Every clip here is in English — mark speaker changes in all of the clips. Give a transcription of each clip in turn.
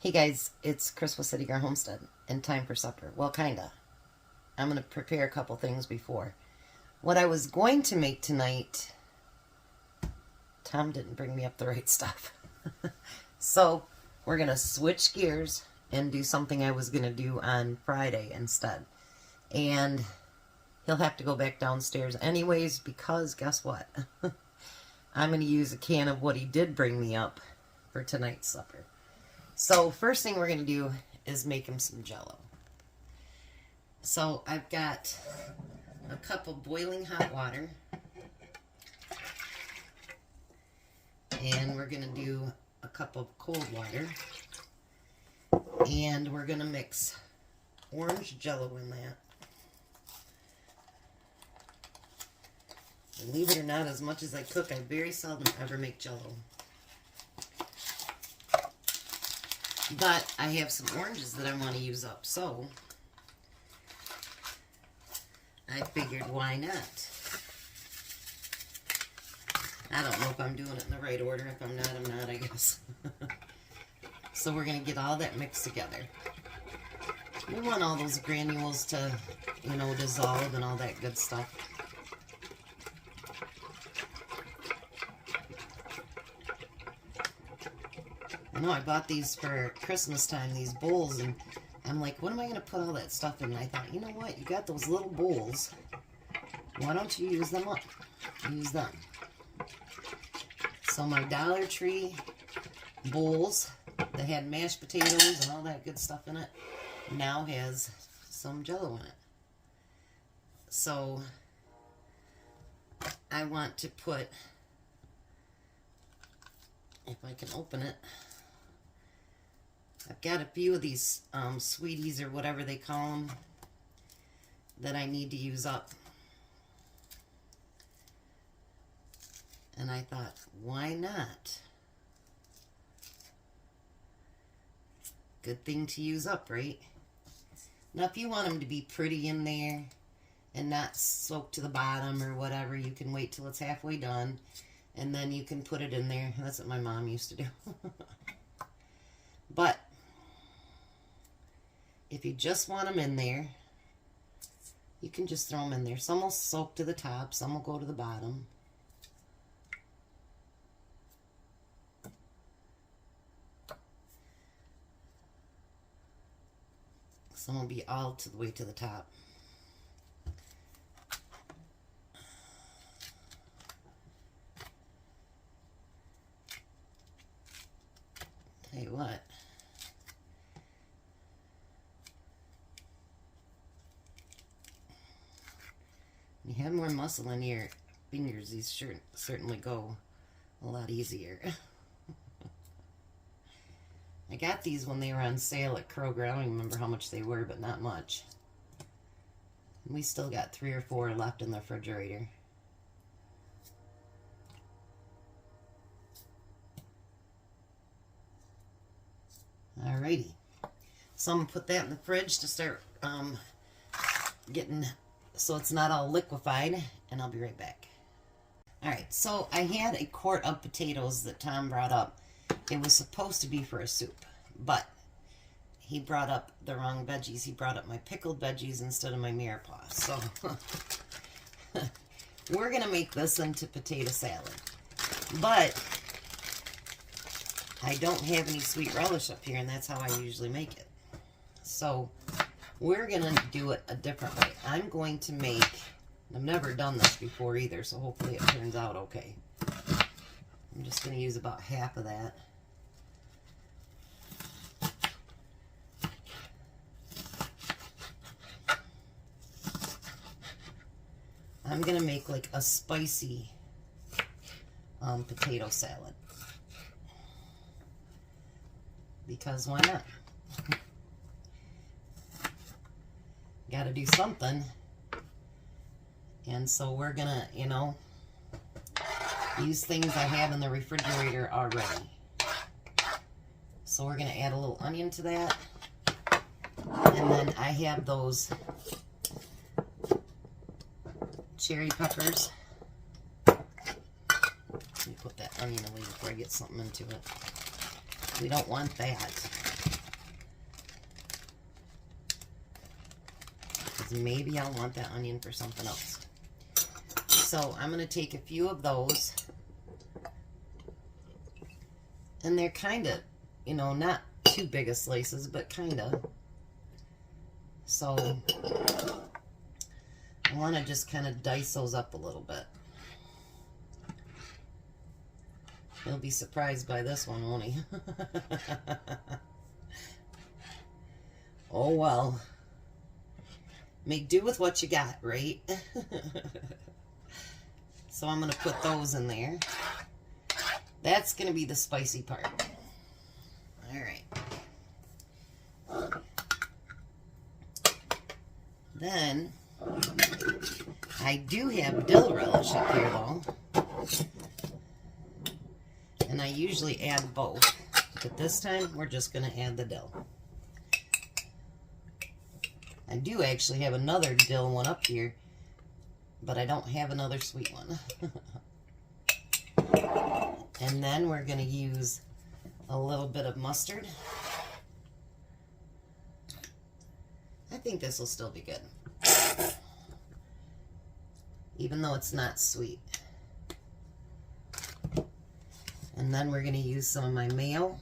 Speaker 1: Hey guys, it's Chris with City Girl Homestead, and time for supper. Well, kinda. I'm going to prepare a couple things before. What I was going to make tonight, Tom didn't bring me up the right stuff. So, we're going to switch gears and do something I was going to do on Friday instead. And he'll have to go back downstairs anyways because guess what? I'm going to use a can of what he did bring me up for tonight's supper. So first thing we're going to do is make him some Jell-O. So I've got a cup of boiling hot water. And we're going to do a cup of cold water. And we're going to mix orange Jell-O in that. Believe it or not, as much as I cook, I very seldom ever make Jell-O. But I have some oranges that I want to use up, so I figured why not? I don't know if I'm doing it in the right order. If I'm not, I guess. So we're going to get all that mixed together. We want all those granules to, dissolve and all that good stuff. I know I bought these for Christmas time, these bowls, and I'm like, what am I going to put all that stuff in? And I thought, you know what? You got those little bowls. Why don't you use them up? Use them. So my Dollar Tree bowls that had mashed potatoes and all that good stuff in it now has some Jell-O in it. So I want to put, if I can open it, I've got a few of these sweeties or whatever they call them that I need to use up. And I thought, why not? Good thing to use up, right? Now, if you want them to be pretty in there and not soak to the bottom or whatever, you can wait till it's halfway done. And then you can put it in there. That's what my mom used to do. But if you just want them in there, you can just throw them in there. Some will soak to the top, some will go to the bottom. Some will be all the way to the top. Tell you what. When you have more muscle in your fingers, these certainly go a lot easier. I got these when they were on sale at Kroger. I don't even remember how much they were, but not much. And we still got 3 or 4 left in the refrigerator. Alrighty. So I'm going to put that in the fridge to start getting, so it's not all liquefied, and I'll be right back. Alright, so I had a quart of potatoes that Tom brought up. It was supposed to be for a soup, but he brought up the wrong veggies. He brought up my pickled veggies instead of my mirepoix. So we're going to make this into potato salad. But I don't have any sweet relish up here, and that's how I usually make it. So we're going to do it a different way. I'm going to make, I've never done this before either, so hopefully it turns out okay. I'm just going to use about half of that. I'm going to make like a spicy potato salad. Because why not? Got to do something. And so we're going to, use things I have in the refrigerator already. So we're going to add a little onion to that. And then I have those cherry peppers. Let me put that onion away before I get something into it. We don't want that. because maybe I'll want that onion for something else. So I'm going to take a few of those. And they're kind of, you know, not too big of slices, but kind of. So I want to just kind of dice those up a little bit. He'll be surprised by this one, won't he? Oh, well. Make do with what you got, right? So I'm going to put those in there. That's going to be the spicy part. All right. Then, I do have dill relish up here, though. And I usually add both. But this time, we're just going to add the dill. I do actually have another dill one up here, but I don't have another sweet one. And then we're going to use a little bit of mustard. I think this will still be good, even though it's not sweet. And then we're going to use some of my mayo.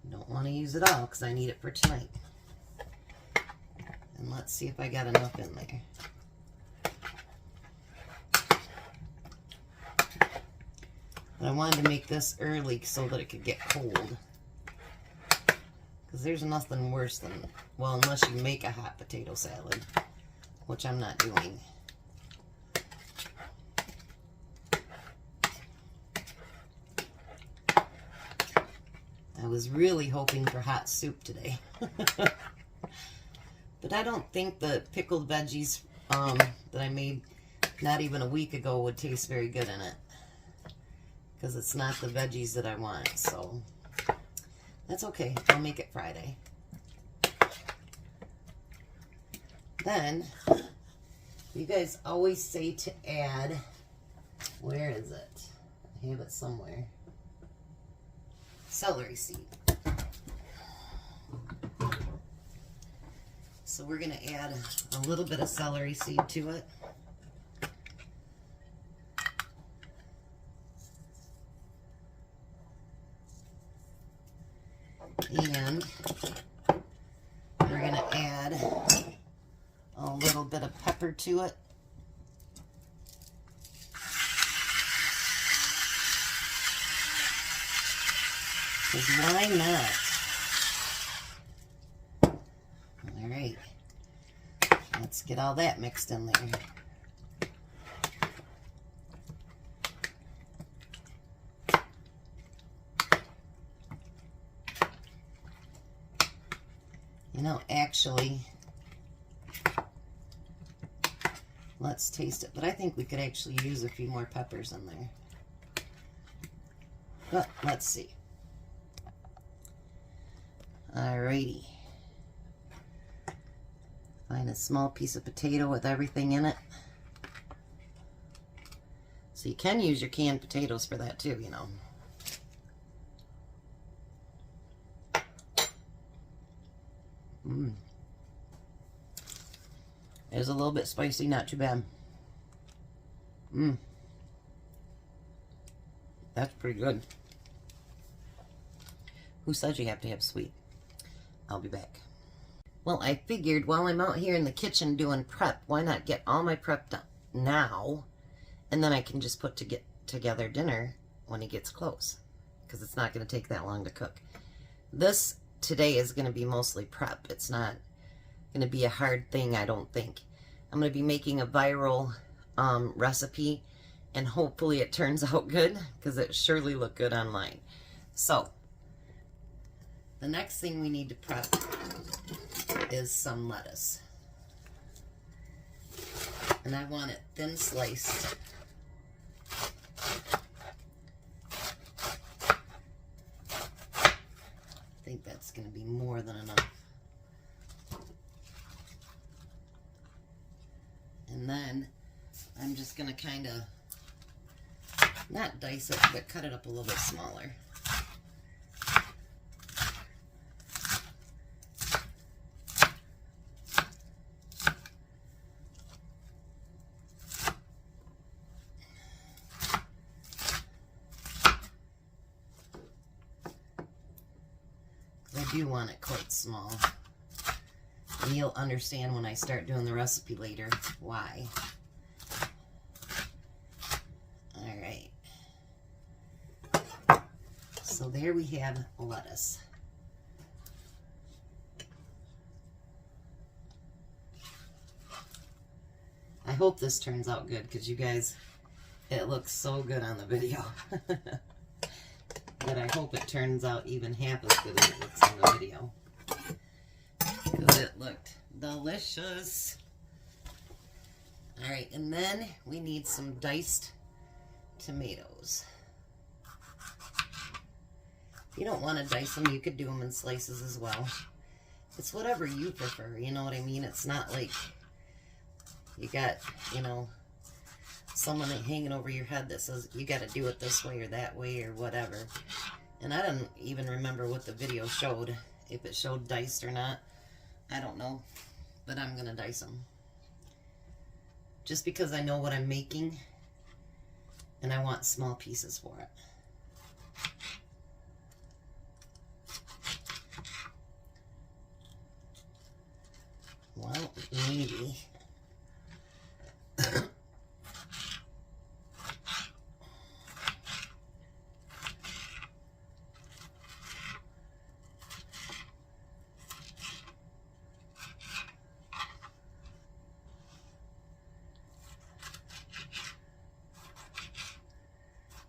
Speaker 1: Don't want to use it all because I need it for tonight. And let's see if I got enough in there. But I wanted to make this early so that it could get cold. Because there's nothing worse than, well, unless you make a hot potato salad, which I'm not doing. I was really hoping for hot soup today. But I don't think the pickled veggies that I made not even a week ago would taste very good in it. Because it's not the veggies that I want, so that's okay. I'll make it Friday. Then, you guys always say to add, where is it? I have it somewhere. Celery seed. So we're going to add a little bit of celery seed to it. And we're going to add a little bit of pepper to it. Because why not? All right. Let's get all that mixed in there. You know, actually, let's taste it. But I think we could actually use a few more peppers in there. But let's see. Alrighty. Find a small piece of potato with everything in it. So you can use your canned potatoes for that too, you know. It is a little bit spicy, not too bad. That's pretty good. Who says you have to have sweet? I'll be back. Well, I figured while I'm out here in the kitchen doing prep, why not get all my prep done now, and then I can just put together dinner when he gets close, because it's not going to take that long to cook. This today is going to be mostly prep. It's not going to be a hard thing, I don't think. I'm going to be making a viral recipe, and hopefully it turns out good, because it surely looked good online. So, the next thing we need to prep is some lettuce. And I want it thin sliced. I think that's going to be more than enough. And then I'm just going to kind of, not dice it, but cut it up a little bit smaller. do want it quite small. And you'll understand when I start doing the recipe later why. Alright. So there we have lettuce. I hope this turns out good because you guys, it looks so good on the video. But I hope it turns out even half as good as it looks on the video. Because it looked delicious. Alright, and then we need some diced tomatoes. If you don't want to dice them, you could do them in slices as well. It's whatever you prefer, you know what I mean? It's not like you got, you know, someone hanging over your head that says you got to do it this way or that way or whatever. And I don't even remember what the video showed, if it showed diced or not. I don't know, but I'm going to dice them. Just because I know what I'm making and I want small pieces for it. Well, maybe.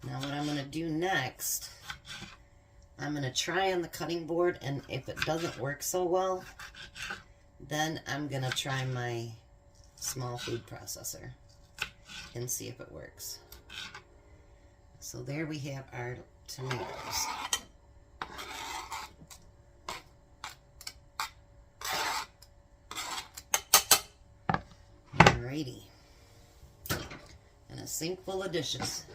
Speaker 1: Now what I'm going to do next, I'm going to try on the cutting board, and if it doesn't work so well, then I'm going to try my small food processor and see if it works. So there we have our tomatoes. Alrighty. And a sink full of dishes.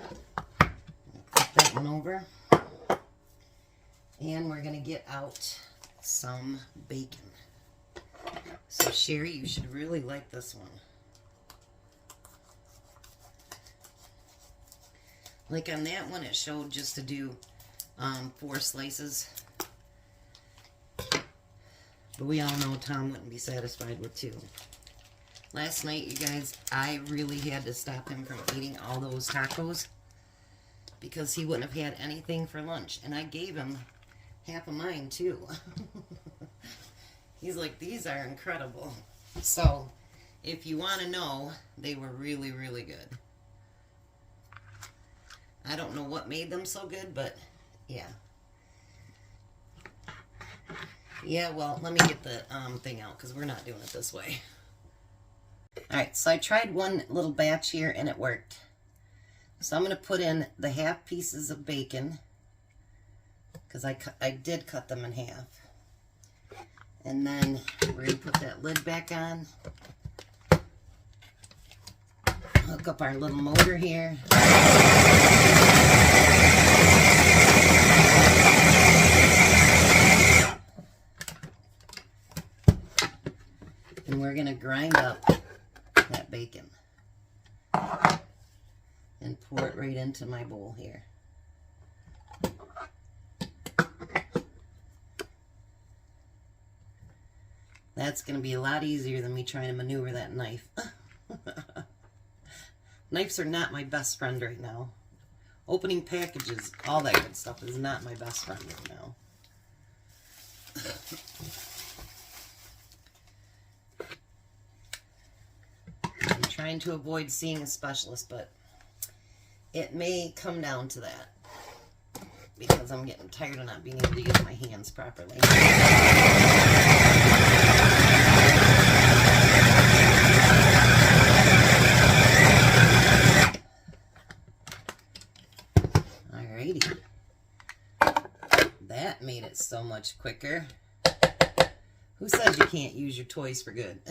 Speaker 1: Put that one over. And we're going to get out some bacon. So Sherry, you should really like this one. Like on that one, it showed just to do 4 slices. But we all know Tom wouldn't be satisfied with 2. Last night, you guys, I really had to stop him from eating all those tacos because he wouldn't have had anything for lunch. And I gave him half of mine, too. He's like, these are incredible. So, if you want to know, they were really, really good. I don't know what made them so good, but yeah. Yeah, well, let me get the thing out because we're not doing it this way. Alright, so I tried one little batch here and it worked. So I'm going to put in the half pieces of bacon because I did cut them in half. And then we're going to put that lid back on. Hook up our little motor here. And we're going to grind up that bacon. And pour it right into my bowl here. That's going to be a lot easier than me trying to maneuver that knife. Knives are not my best friend right now. Opening packages, all that good stuff is not my best friend right now. I'm trying to avoid seeing a specialist, but it may come down to that because I'm getting tired of not being able to use my hands properly. Alrighty. That made it so much quicker. Who says you can't use your toys for good?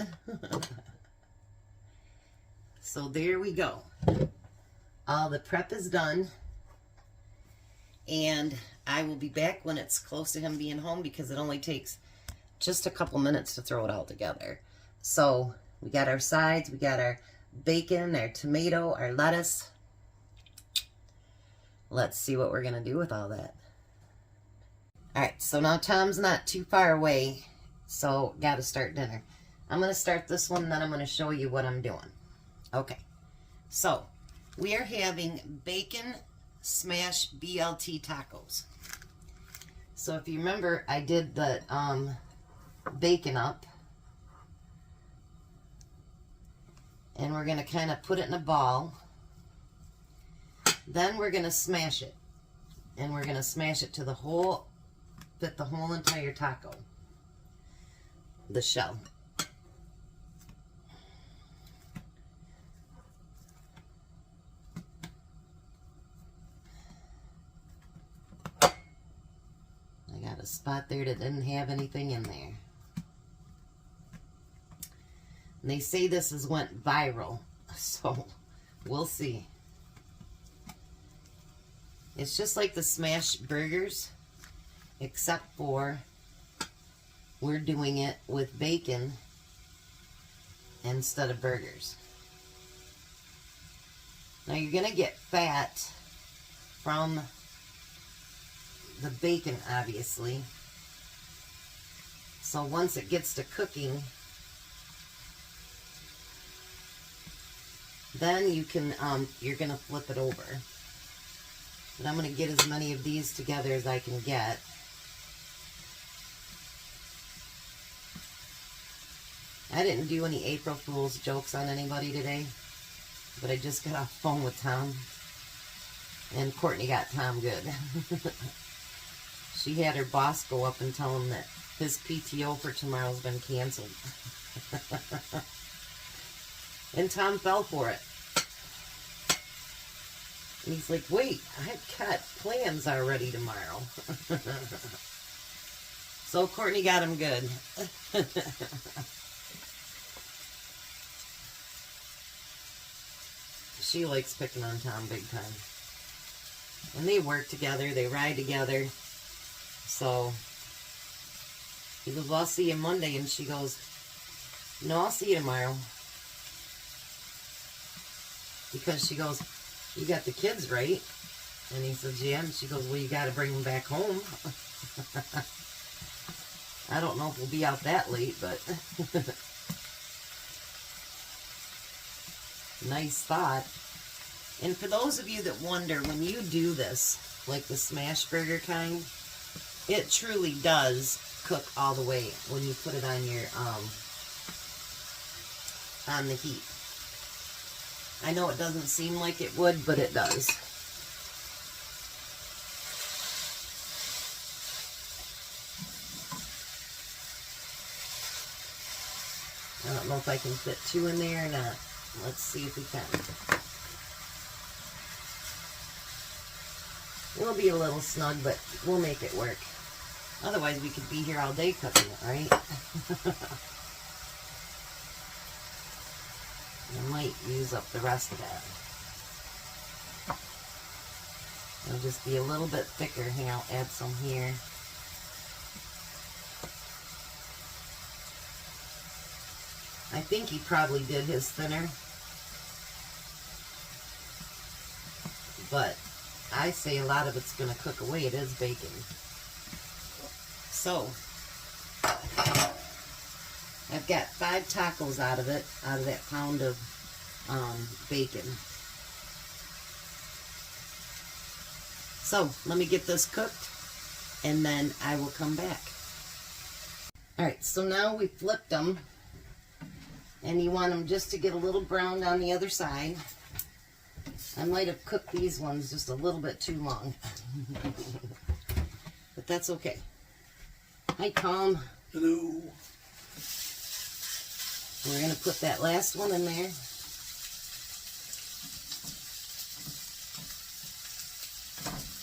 Speaker 1: So there we go. All the prep is done. And I will be back when it's close to him being home because it only takes just a couple minutes to throw it all together. So we got our sides, we got our bacon, our tomato, our lettuce. Let's see what we're going to do with all that. Alright, so now Tom's not too far away, so gotta start dinner. I'm going to start this one, and then I'm going to show you what I'm doing. Okay, so we are having bacon smash BLT tacos. So if you remember, I did the bacon up. And we're going to kind of put it in a ball. Then we're going to smash it. And we're going to smash it to the whole, fit the whole entire taco. The shell. I got a spot there that didn't have anything in there. And they say this has went viral, so we'll see. It's just like the smashed burgers, except for we're doing it with bacon instead of burgers. Now you're going to get fat from the bacon, obviously. So once it gets to cooking, then you can, you're going to flip it over. But I'm going to get as many of these together as I can get. I didn't do any April Fool's jokes on anybody today, but I just got off the phone with Tom, and Courtney got Tom good. She had her boss go up and tell him that his PTO for tomorrow's been canceled. And Tom fell for it. And he's like, wait, I've got plans already tomorrow. So Courtney got him good. She likes picking on Tom big time. And they work together, they ride together. So he goes, well, I'll see you Monday. And she goes, no, I'll see you tomorrow. Because she goes, you got the kids, right? And he says, yeah. And she goes, well, you got to bring them back home. I don't know if we'll be out that late, but nice thought. And for those of you that wonder, when you do this, like the smash burger kind, it truly does cook all the way when you put it on your, on the heat. I know it doesn't seem like it would, but it does. I don't know if I can fit 2 in there or not. Let's see if we can. It'll be a little snug, but we'll make it work. Otherwise, we could be here all day cooking it, right? I might use up the rest of that. It'll just be a little bit thicker. Here, I'll add some here. I think he probably did his thinner. But I say a lot of it's going to cook away. It is bacon. So, I've got 5 tacos out of it, out of that pound of bacon. So, let me get this cooked, and then I will come back. Alright, so now we flipped them, and you want them just to get a little browned on the other side. I might have cooked these ones just a little bit too long. But that's okay. Hi, Tom.
Speaker 2: Hello.
Speaker 1: We're going to put that last one in there.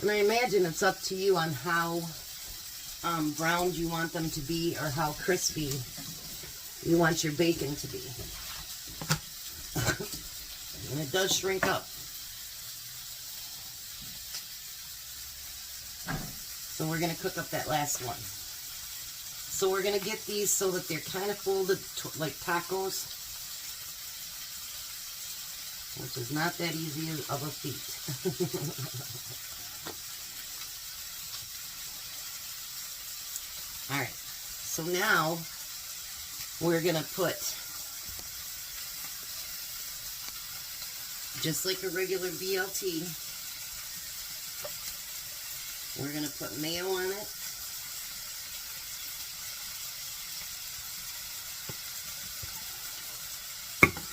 Speaker 1: And I imagine it's up to you on how browned you want them to be or how crispy you want your bacon to be. And it does shrink up. So we're going to cook up that last one. So we're going to get these so that they're kind of folded like tacos, which is not that easy of a feat. So now we're going to put, just like a regular BLT, we're going to put mayo on it.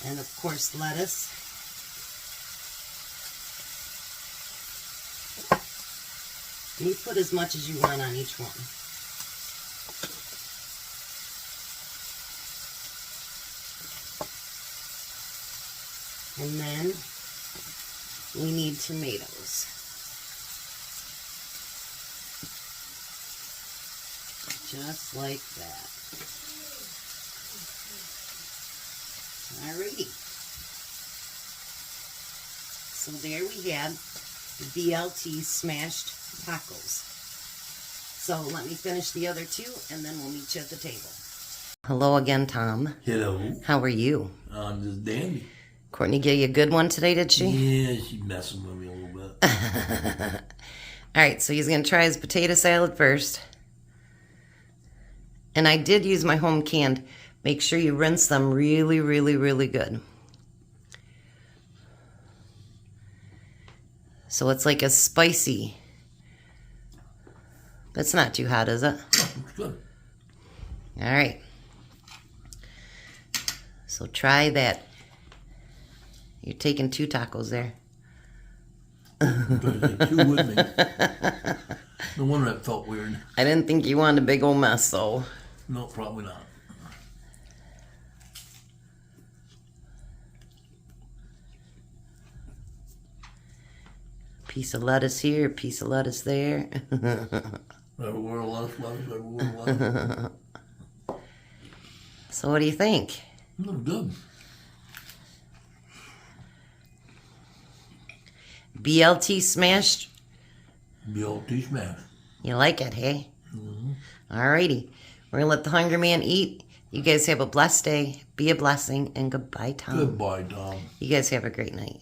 Speaker 1: And of course lettuce. And you put as much as you want on each one. And then we need tomatoes. Just like that. Alrighty. So there we have the BLT smashed tacos. So let me finish the other two and then we'll meet you at the table. Hello again, Tom.
Speaker 2: Hello.
Speaker 1: How are you?
Speaker 2: I'm just dandy.
Speaker 1: Courtney gave you a good one today, did she?
Speaker 2: Yeah, she's messing with me a little bit.
Speaker 1: Alright, so he's going to try his potato salad first. And I did use my home canned. Make sure you rinse them really, really, really good. So it's like a spicy. That's not too hot, is it?
Speaker 2: Oh, it's good.
Speaker 1: All right. So try that. You're taking 2 tacos there.
Speaker 2: Better take 2 with me. No wonder that felt weird.
Speaker 1: I didn't think you wanted a big old mess, though.
Speaker 2: No, probably not.
Speaker 1: Piece of lettuce here, piece of lettuce there.
Speaker 2: Everywhere lettuce, everywhere lettuce.
Speaker 1: So what do you think?
Speaker 2: Looks good.
Speaker 1: BLT smashed?
Speaker 2: BLT smash.
Speaker 1: You like it, hey?
Speaker 2: Mm-hmm.
Speaker 1: Alrighty. We're going to let the hungry man eat. You guys have a blessed day. Be a blessing. And goodbye, Tom.
Speaker 2: Goodbye, Tom.
Speaker 1: You guys have a great night.